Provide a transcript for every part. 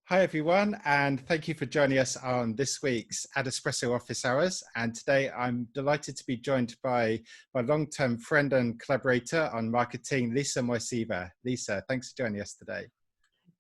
Hi everyone, and thank you for joining us on this week's AdEspresso Office Hours. And today I'm delighted to be joined by my long-term friend and collaborator on marketing, Liza Moiseeva. Lisa, thanks for joining us today.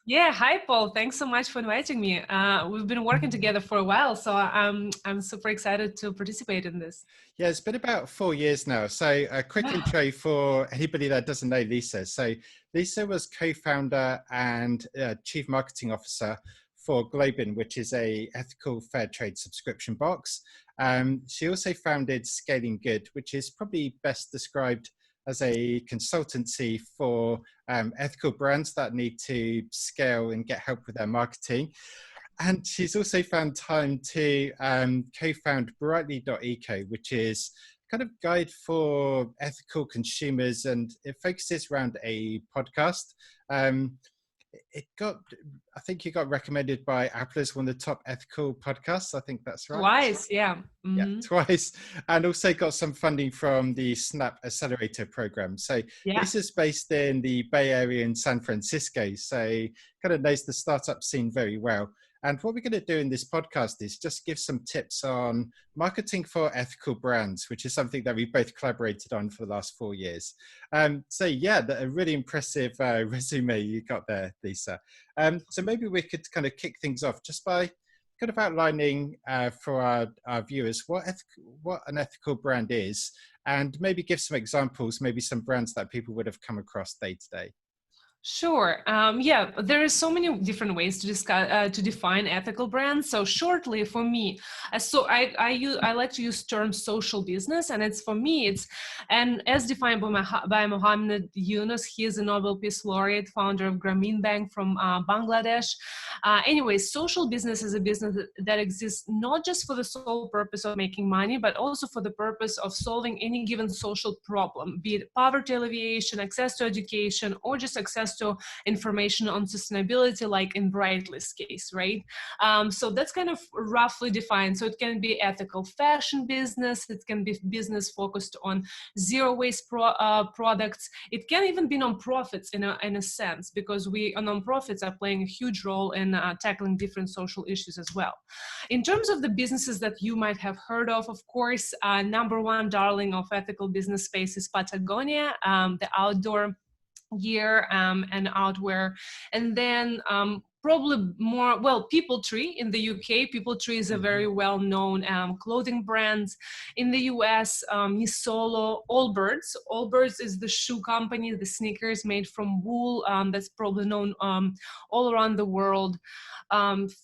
Yeah, hi Paul. Thanks so much for inviting me. We've been working together for a while, so I'm super excited to participate in this. Yeah, it's been about 4 years now. So a quick intro for anybody that doesn't know Lisa. So Lisa was co-founder and chief marketing officer for Globin, which is a ethical fair trade subscription box. She also founded Scaling Good, which is probably best described as a consultancy for ethical brands that need to scale and get help with their marketing. And she's also found time to co-found Brightly.eco, which is kind of guide for ethical consumers, and it focuses around a podcast. I think it got recommended by Apple as one of the top ethical podcasts. I think that's right. Twice, yeah. Yeah, Mm-hmm. twice. And also got some funding from the Snap Accelerator program. So Yeah. this is based in the Bay Area in San Francisco. So kind of knows the startup scene very well. And what we're going to do in this podcast is just give some tips on marketing for ethical brands, which is something that we both collaborated on for the last 4 years. So yeah, a really impressive resume you got there, Lisa. So maybe we could kind of kick things off just by kind of outlining for our viewers what an ethical brand is, and maybe give some examples, maybe some brands that people would have come across day to day. Sure. Yeah, there are so many different ways to discuss to define ethical brands. So shortly, for me, I like to use term social business, and it's for me and as defined by Mohammed Yunus. He is a Nobel Peace Laureate, founder of Grameen Bank from Bangladesh. Anyway, social business is a business that exists not just for the sole purpose of making money, but also for the purpose of solving any given social problem, be it poverty alleviation, access to education, or just access to information on sustainability, like in Brightly's case, right? So that's kind of roughly defined. So it can be ethical fashion business, it can be business focused on zero waste products. It can even be non-profits in a sense, because non-profits are playing a huge role in tackling different social issues as well. In terms of the businesses that you might have heard of course, number one darling of ethical business space is Patagonia, the outdoor gear and outwear. And then probably more, well, People Tree in the UK. People Tree is a very well-known clothing brand. In the US, Nisolo, Allbirds. Allbirds is the shoe company, the sneakers made from wool, that's probably known all around the world.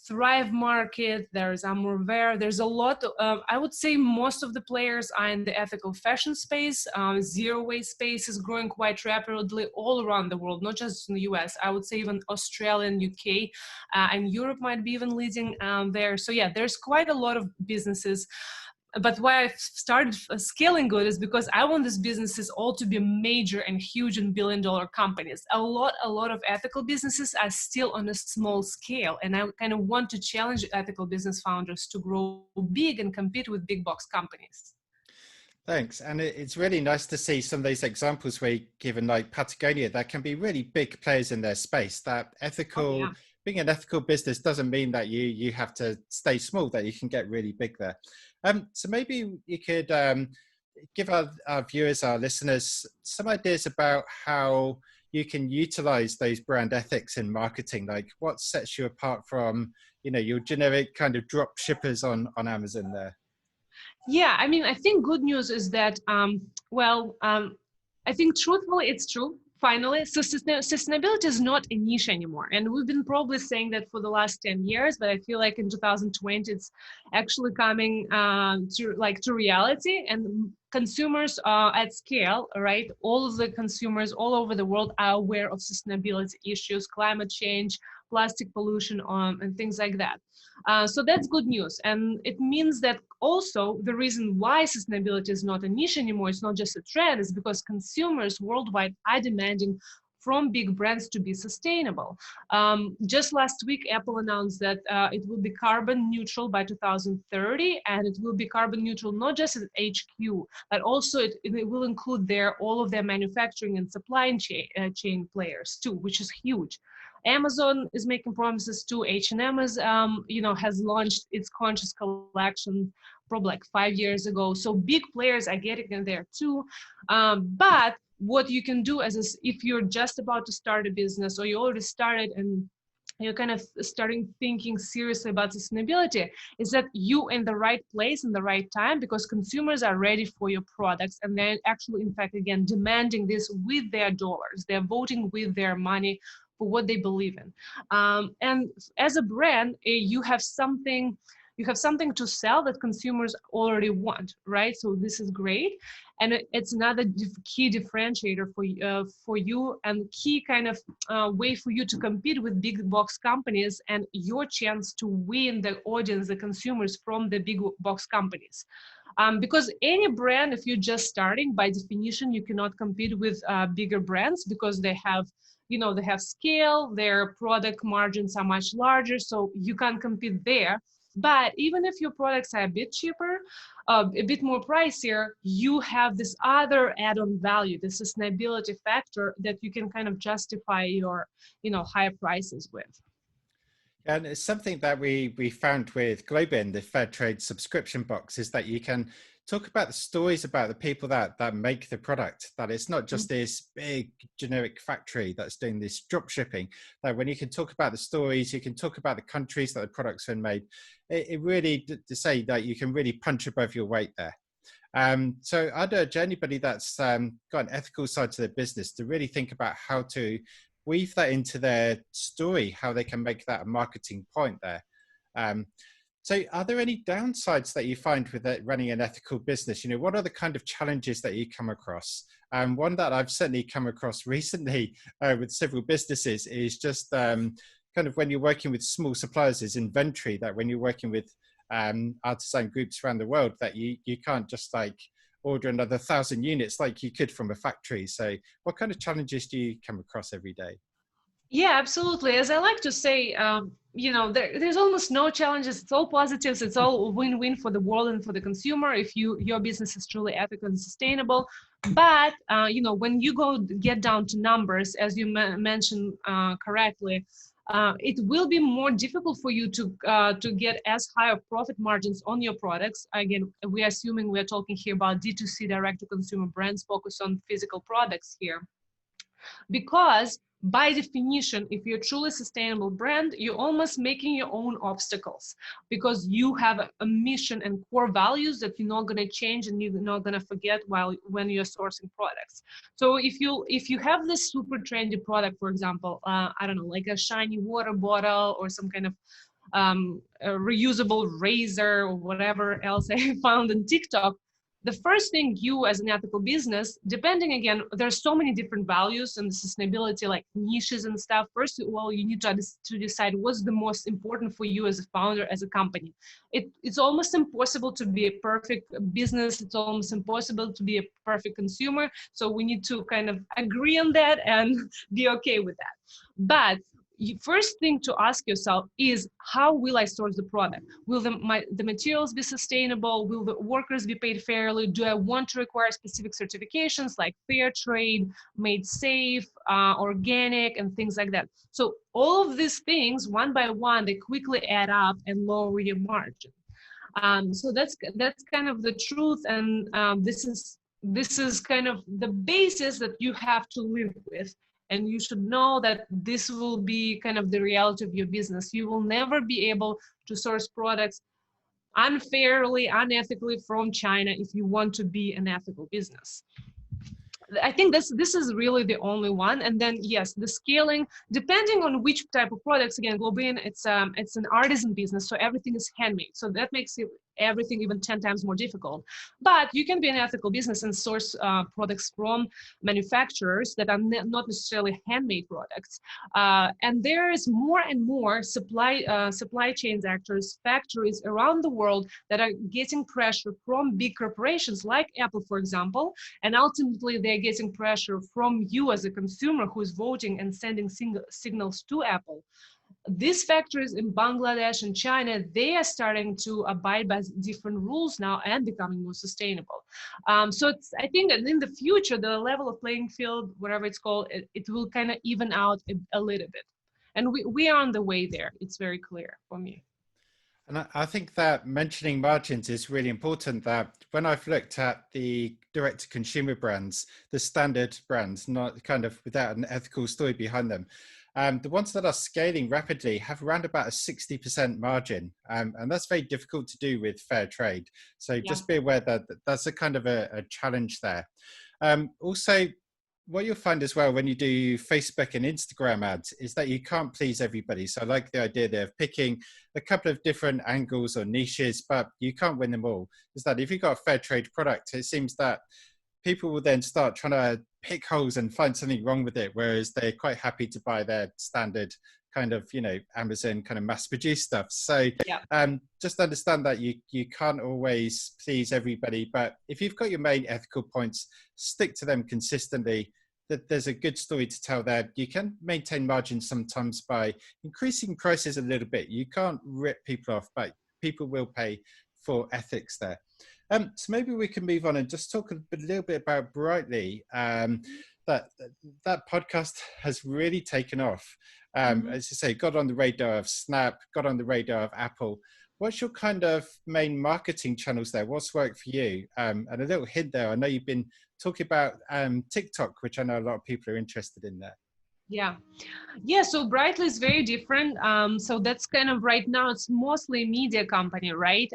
Thrive Market, there's Amourvert. There's a lot. I would say most of the players are in the ethical fashion space. Zero waste space is growing quite rapidly all around the world, not just in the US. I would say even Australia and UK and Europe might be even leading there. So yeah, there's quite a lot of businesses. But why I've started Scaling Good is because I want these businesses all to be major and huge and billion-dollar companies. A lot of ethical businesses are still on a small scale, and I kind of want to challenge ethical business founders to grow big and compete with big box companies. Thanks. And it's really nice to see some of those examples where you've given, like Patagonia, that can be really big players in their space. That ethical, being an ethical business doesn't mean that you have to stay small, that you can get really big there. So maybe you could give our viewers, our listeners, some ideas about how you can utilize those brand ethics in marketing. Like what sets you apart from, your generic kind of drop shippers on Amazon there? Yeah, I mean, I think good news is that, I think truthfully, it's true. Finally, so sustainability is not a niche anymore. And we've been probably saying that for the last 10 years, but I feel like in 2020, it's actually coming to reality. And consumers at scale, right? All of the consumers all over the world are aware of sustainability issues, climate change, plastic pollution, and things like that. So that's good news. And it means that also the reason why sustainability is not a niche anymore, it's not just a trend, is because consumers worldwide are demanding from big brands to be sustainable. Just last week, Apple announced that it will be carbon neutral by 2030, and it will be carbon neutral not just at HQ, but also it will include all of their manufacturing and supply chain players too, which is huge. Amazon is making promises too. H&M is, has launched its conscious collection probably like 5 years ago. So big players are getting in there too. But what you can do if you're just about to start a business, or you already started and you're kind of starting thinking seriously about sustainability, is that you in the right place in the right time, because consumers are ready for your products, and they're actually, in fact, again, demanding this with their dollars. They're voting with their money for what they believe in. And as a brand, you have something to sell that consumers already want, right? So this is great, and it's another key differentiator for you, and key kind of way for you to compete with big box companies, and your chance to win the audience, the consumers from the big box companies. Because any brand, if you're just starting, by definition, you cannot compete with bigger brands, because they have scale, their product margins are much larger, so you can't compete there. But even if your products are a bit cheaper, a bit more pricier, you have this other add-on value, the sustainability factor, that you can kind of justify your, higher prices with. And it's something that we found with Globin, the fair trade subscription box, is that you can talk about the stories about the people that make the product, that it's not just this big generic factory that's doing this drop shipping. That when you can talk about the stories, you can talk about the countries that the product's been made. It really, to say that you can really punch above your weight there. So I'd urge anybody that's got an ethical side to their business to really think about how to weave that into their story, how they can make that a marketing point there. So are there any downsides that you find with running an ethical business? What are the kind of challenges that you come across? One that I've certainly come across recently with several businesses is just kind of when you're working with small suppliers, is inventory, that when you're working with artisan groups around the world, that you can't just like order another 1,000 units like you could from a factory. So what kind of challenges do you come across every day? Yeah, absolutely. As I like to say, there's almost no challenges. It's all positives. It's all win-win for the world and for the consumer if your business is truly ethical and sustainable. But when you get down to numbers, as you mentioned correctly, it will be more difficult for you to get as high of profit margins on your products. Again, we're assuming we're talking here about D2C, direct-to-consumer brands, focus on physical products here. Because by definition, if you're a truly sustainable brand, you're almost making your own obstacles, because you have a mission and core values that you're not going to change and you're not going to forget when you're sourcing products. So if you have this super trendy product, for example, I don't know, like a shiny water bottle or some kind of a reusable razor or whatever else I found on TikTok, the first thing you as an ethical business, depending, again, there's so many different values and sustainability, like niches and stuff. First of all, you need to decide what's the most important for you as a founder, as a company. It's almost impossible to be a perfect business. It's almost impossible to be a perfect consumer. So we need to kind of agree on that and be okay with that. But first thing to ask yourself is, how will I source the product? Will the materials be sustainable? Will the workers be paid fairly? Do I want to require specific certifications like fair trade, made safe, organic, and things like that? So all of these things, one by one, they quickly add up and lower your margin. So that's kind of the truth, and this is kind of the basis that you have to live with. And you should know that this will be kind of the reality of your business. You will never be able to source products unfairly, unethically from China if you want to be an ethical business. I think this is really the only one. And then yes, the scaling, depending on which type of products. Again, Globin, it's an artisan business, so everything is handmade. So that makes everything even 10 times more difficult. But you can be an ethical business and source products from manufacturers that are not necessarily handmade products. And there is more and more supply chains actors, factories around the world that are getting pressure from big corporations like Apple, for example, and ultimately they're getting pressure from you as a consumer who is voting and sending signals to Apple. These factories in Bangladesh and China, they are starting to abide by different rules now and becoming more sustainable. So I think that in the future, the level of playing field, whatever it's called, it will kind of even out a little bit. And we are on the way there. It's very clear for me. And I think that mentioning margins is really important. That when I've looked at the direct-to-consumer brands, the standard brands, not kind of without an ethical story behind them, the ones that are scaling rapidly have around about a 60% margin. And that's very difficult to do with fair trade. So Yeah. just be aware that that's a kind of a challenge there. Also, what you'll find as well when you do Facebook and Instagram ads is that you can't please everybody. So I like the idea there of picking a couple of different angles or niches, but you can't win them all. Is that if you've got a fair trade product, it seems that people will then start trying to pick holes and find something wrong with it, whereas they're quite happy to buy their standard kind of, you know, Amazon kind of mass produced stuff. So just understand that you can't always please everybody, but if you've got your main ethical points, stick to them consistently. That there's a good story to tell there. You can maintain margins sometimes by increasing prices a little bit. You can't rip people off, but people will pay for ethics there. So maybe we can move on and just talk a little bit about Brightly. That podcast has really taken off. As you say, got on the radar of Snap, got on the radar of Apple. What's your kind of main marketing channels there? What's worked for you? And a little hint there, I know you've been talking about TikTok, which I know a lot of people are interested in there. Yeah, so Brightly is very different. So that's kind of right now, it's mostly a media company, right?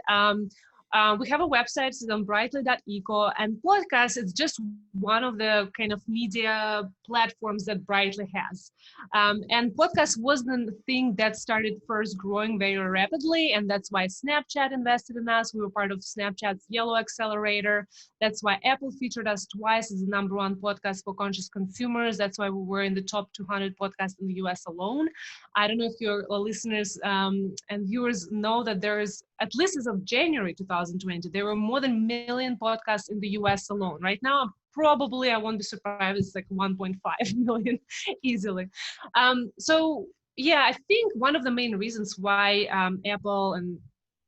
We have a website, it's on brightly.eco, and podcast is just one of the kind of media platforms that Brightly has. And podcast was the thing that started first growing very rapidly, and that's why Snapchat invested in us. We were part of Snapchat's Yellow Accelerator. That's why Apple featured us twice as the #1 podcast for conscious consumers. That's why we were in the top 200 podcasts in the US alone. I don't know if your listeners and viewers know that there is, at least as of January 2020, there were more than a million podcasts in the US alone. Right now, probably, I won't be surprised, it's like 1.5 million easily. So yeah, I think one of the main reasons why Apple and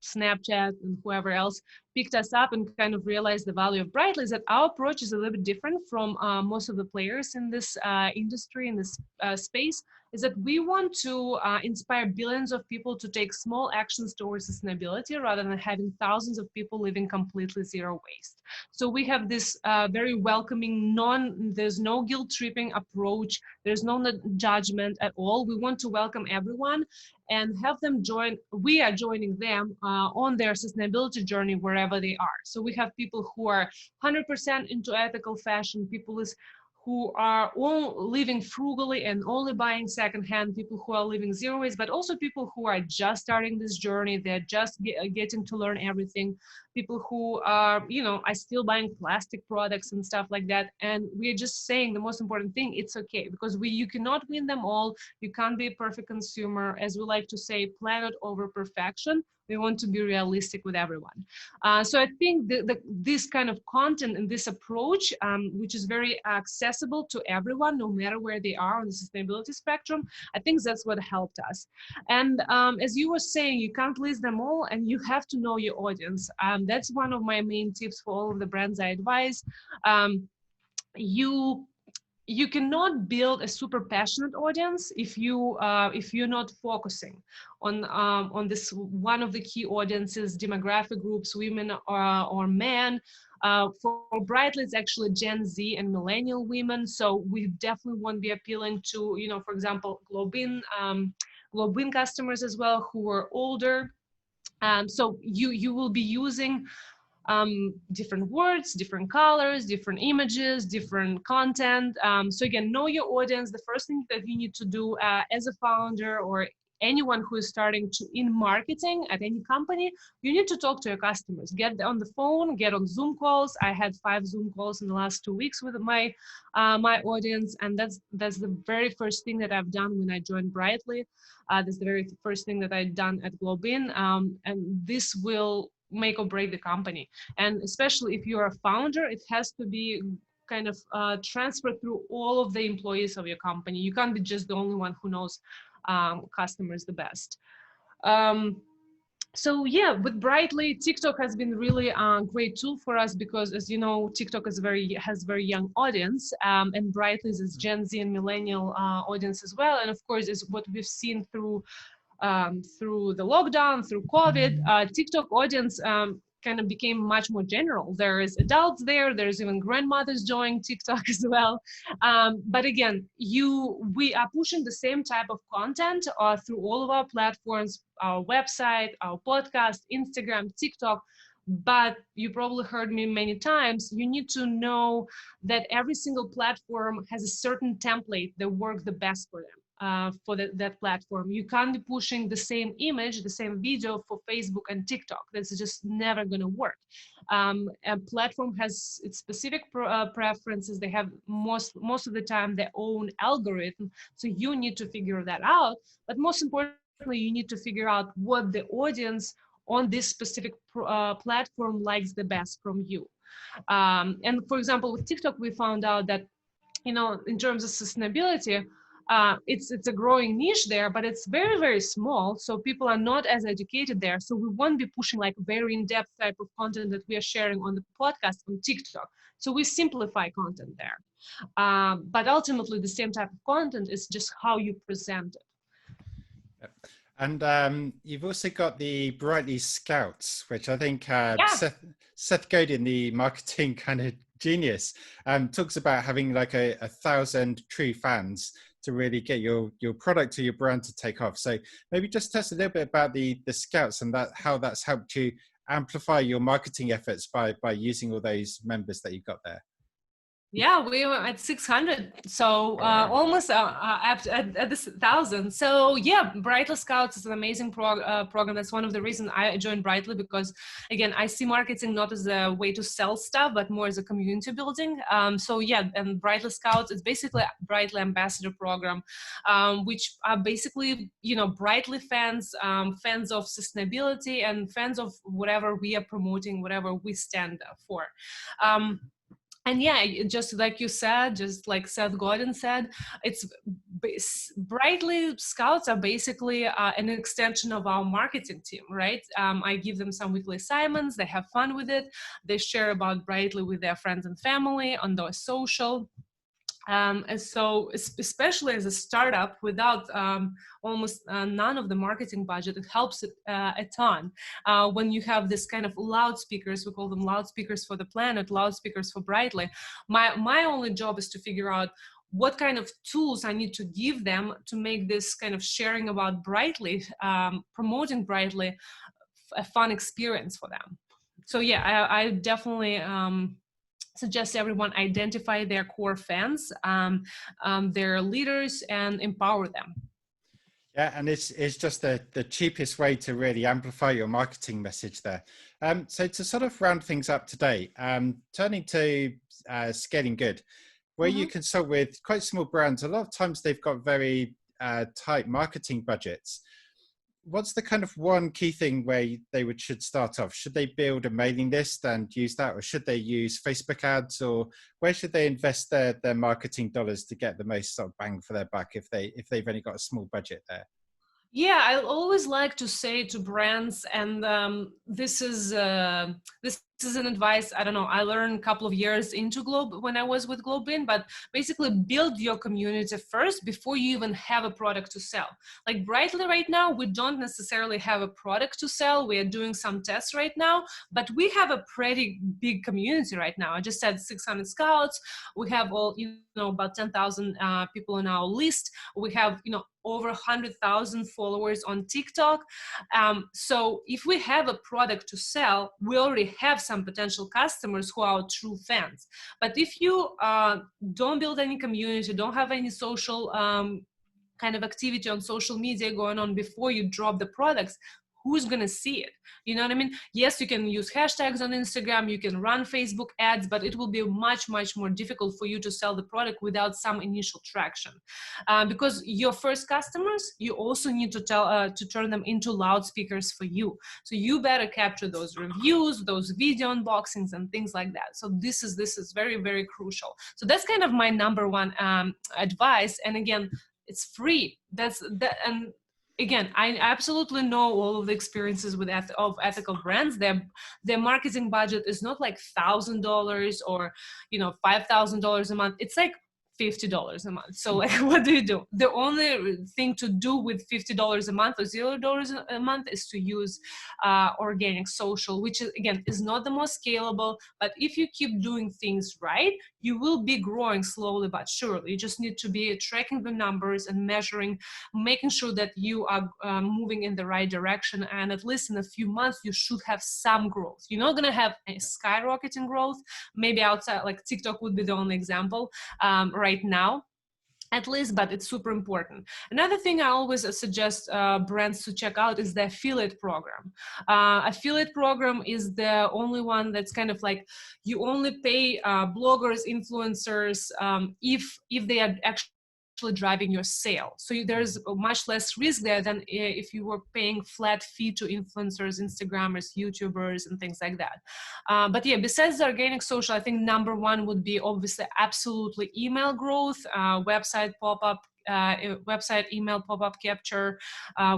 Snapchat and whoever else picked us up and kind of realized the value of Brightly is that our approach is a little bit different from most of the players in this industry, in this space, is that we want to inspire billions of people to take small actions towards sustainability rather than having thousands of people living completely zero waste. So we have this very welcoming, there's no guilt tripping approach. There's no judgment at all. We want to welcome everyone and have them join. We are joining them on their sustainability journey wherever they are. So we have people who are 100% into ethical fashion, people who are all living frugally and only buying secondhand, people who are living zero waste, but also people who are just starting this journey. They're just getting to learn everything. People who are, are still buying plastic products and stuff like that. And we're just saying the most important thing, it's okay, because you cannot win them all. You can't be a perfect consumer. As we like to say, planet over perfection. We want to be realistic with everyone. So I think this kind of content and this approach, which is very accessible to everyone, no matter where they are on the sustainability spectrum, I think that's what helped us. And as you were saying, you can't please them all, and you have to know your audience. That's one of my main tips for all of the brands I advise. You cannot build a super passionate audience if you're not focusing on this one of the key audiences, demographic groups, women or men. For Brightly, it's actually Gen Z and millennial women. So we definitely won't be appealing to, for example, Globin customers as well, who are older. So you will be using different words, different colors, different images, different content. So again, know your audience. The first thing that you need to do as a founder or anyone who is starting in marketing at any company, you need to talk to your customers. Get on the phone, get on Zoom calls. I had 5 Zoom calls in the last 2 weeks with my audience, and that's the very first thing that I've done when I joined Brightly. That's the very first thing that I've done at Globin, and this will make or break the company. And especially if you're a founder, it has to be kind of transferred through all of the employees of your company. You can't be just the only one who knows customers the best. So yeah, with Brightly, TikTok has been really a great tool for us because, as you know, TikTok is has very young audience, and Brightly is Gen Z and millennial audience as well. And of course, is what we've seen through the lockdown, through COVID. TikTok audience kind of became much more general. There is adults there. There's even grandmothers joining TikTok as well. But again, we are pushing the same type of content through all of our platforms, our website, our podcast, Instagram, TikTok. But you probably heard me many times, you need to know that every single platform has a certain template that works the best for them. For that platform, you can't be pushing the same image, the same video for Facebook and TikTok. That's just never going to work. A platform has its specific preferences. They have most of the time their own algorithm, so you need to figure that out. But most importantly, you need to figure out what the audience on this specific platform likes the best from you. And for example, with TikTok, we found out that, you know, in terms of sustainability, it's a growing niche there, but it's very, very small. So people are not as educated there. So we won't be pushing like very in-depth type of content that we are sharing on the podcast on TikTok. So we simplify content there. But ultimately, the same type of content is just how you present it. And you've also got the Brightly Scouts, which I think Yeah. Seth Godin, the marketing kind of genius, talks about having like 1,000 true fans to really get your product or your brand to take off. So maybe just tell us a little bit about the Scouts and how that's helped you amplify your marketing efforts by using all those members that you've got there. Yeah, we were at 600, so almost at this 1,000. So yeah, Brightly Scouts is an amazing program. That's one of the reasons I joined Brightly, because again, I see marketing not as a way to sell stuff, but more as a community building. So yeah, and Brightly Scouts is basically a Brightly ambassador program, which are basically, you know, Brightly fans, fans of sustainability and fans of whatever we are promoting, whatever we stand for. And yeah, just like you said, just like Seth Godin said, it's Brightly Scouts are basically an extension of our marketing team, right? I give them some weekly assignments. They have fun with it. They share about Brightly with their friends and family on their social. And so, especially as a startup without almost none of the marketing budget, it helps it a ton when you have this kind of loudspeakers. We call them loudspeakers for the planet, loudspeakers for Brightly. My only job is to figure out what kind of tools I need to give them to make this kind of sharing about Brightly, promoting Brightly, a fun experience for them. So yeah, I definitely suggest everyone identify their core fans, their leaders, and empower them. Yeah, and it's just the cheapest way to really amplify your marketing message there. So to sort of round things up today, turning to Scaling Good, where you consult with quite small brands, a lot of times they've got very tight marketing budgets. What's the kind of one key thing where they should start off? Should they build a mailing list and use that, or should they use Facebook ads, or where should they invest their marketing dollars to get the most sort of bang for their buck if they've only got a small budget there? Yeah, I always like to say to brands, and this is an advice, I don't know, I learned a couple of years into when I was with Globin, but basically build your community first before you even have a product to sell. Like Brightly right now, we don't necessarily have a product to sell. We are doing some tests right now, but we have a pretty big community right now. I just said 600 scouts. We have about 10,000 people on our list. We have, over 100,000 followers on TikTok. So if we have a product to sell, we already have some potential customers who are true fans. But if you don't build any community, don't have any social kind of activity on social media going on before you drop the products, who's going to see it? You know what I mean? Yes, you can use hashtags on Instagram, you can run Facebook ads, but it will be much, much more difficult for you to sell the product without some initial traction. Because your first customers, you also need to turn them into loudspeakers for you. So you better capture those reviews, those video unboxings and things like that. So this is very, very crucial. So that's kind of my number one advice. And again, it's free. And again, I absolutely know all of the experiences with of ethical brands. Their marketing budget is not like $1,000 or $5,000 a month. It's like $50 a month. So like, what do you do? The only thing to do with $50 a month or $0 a month is to use organic social, which is, again, is not the most scalable. But if you keep doing things right, you will be growing slowly but surely. You just need to be tracking the numbers and measuring, making sure that you are moving in the right direction. And at least in a few months, you should have some growth. You're not going to have a skyrocketing growth. Maybe outside, like TikTok would be the only example right now, at least, but it's super important. Another thing I always suggest brands to check out is the affiliate program. Affiliate program is the only one that's kind of like, you only pay bloggers, influencers, if they are actually driving your sale. So there's much less risk there than if you were paying flat fee to influencers, Instagrammers, YouTubers, and things like that. But yeah, besides the organic social, I think number one would be obviously absolutely email growth, website pop-up, website email pop-up capture.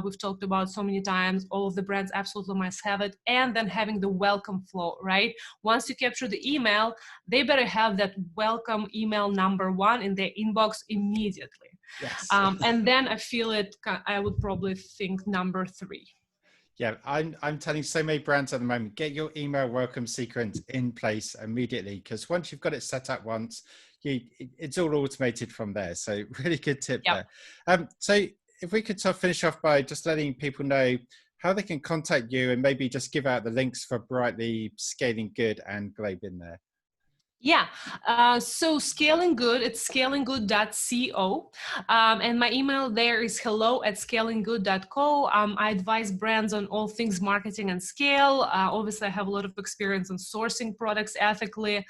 We've talked about so many times. All of the brands absolutely must have it. And then having the welcome flow, right? Once you capture the email, they better have that welcome email number one in their inbox immediately. Yes. And then I would probably think number three. Yeah, I'm telling so many brands at the moment, get your email welcome sequence in place immediately, because once you've got it set up once, it's all automated from there. So really good tip there. So if we could sort of finish off by just letting people know how they can contact you, and maybe just give out the links for Brightly, Scaling Good, and Globe in there. Yeah, so Scaling Good, it's scalinggood.co. And my email there is hello@scalinggood.co. I advise brands on all things marketing and scale. Obviously, I have a lot of experience on sourcing products ethically.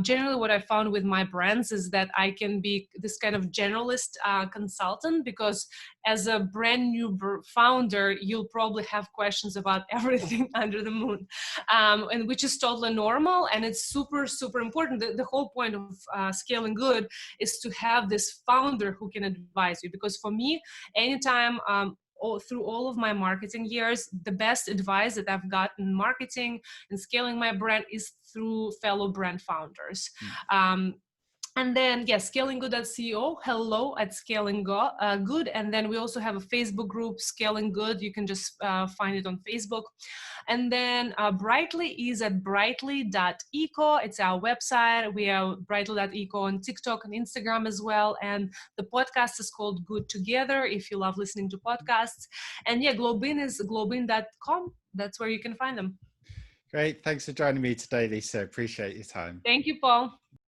Generally, what I found with my brands is that I can be this kind of generalist consultant, because as a brand new founder, you'll probably have questions about everything under the moon, and which is totally normal. And it's super, super important. The whole point of Scaling Good is to have this founder who can advise you. Because for me, anytime, through all of my marketing years, the best advice that I've gotten in marketing and scaling my brand is through fellow brand founders. And then, yes, scalinggood.co, hello@scalinggood. And then we also have a Facebook group, Scaling Good. You can just find it on Facebook. And then Brightly is at brightly.eco. It's our website. We are brightly.eco on TikTok and Instagram as well. And the podcast is called Good Together, if you love listening to podcasts. And yeah, Globin is globin.com. That's where you can find them. Great. Thanks for joining me today, Lisa. Appreciate your time. Thank you, Paul.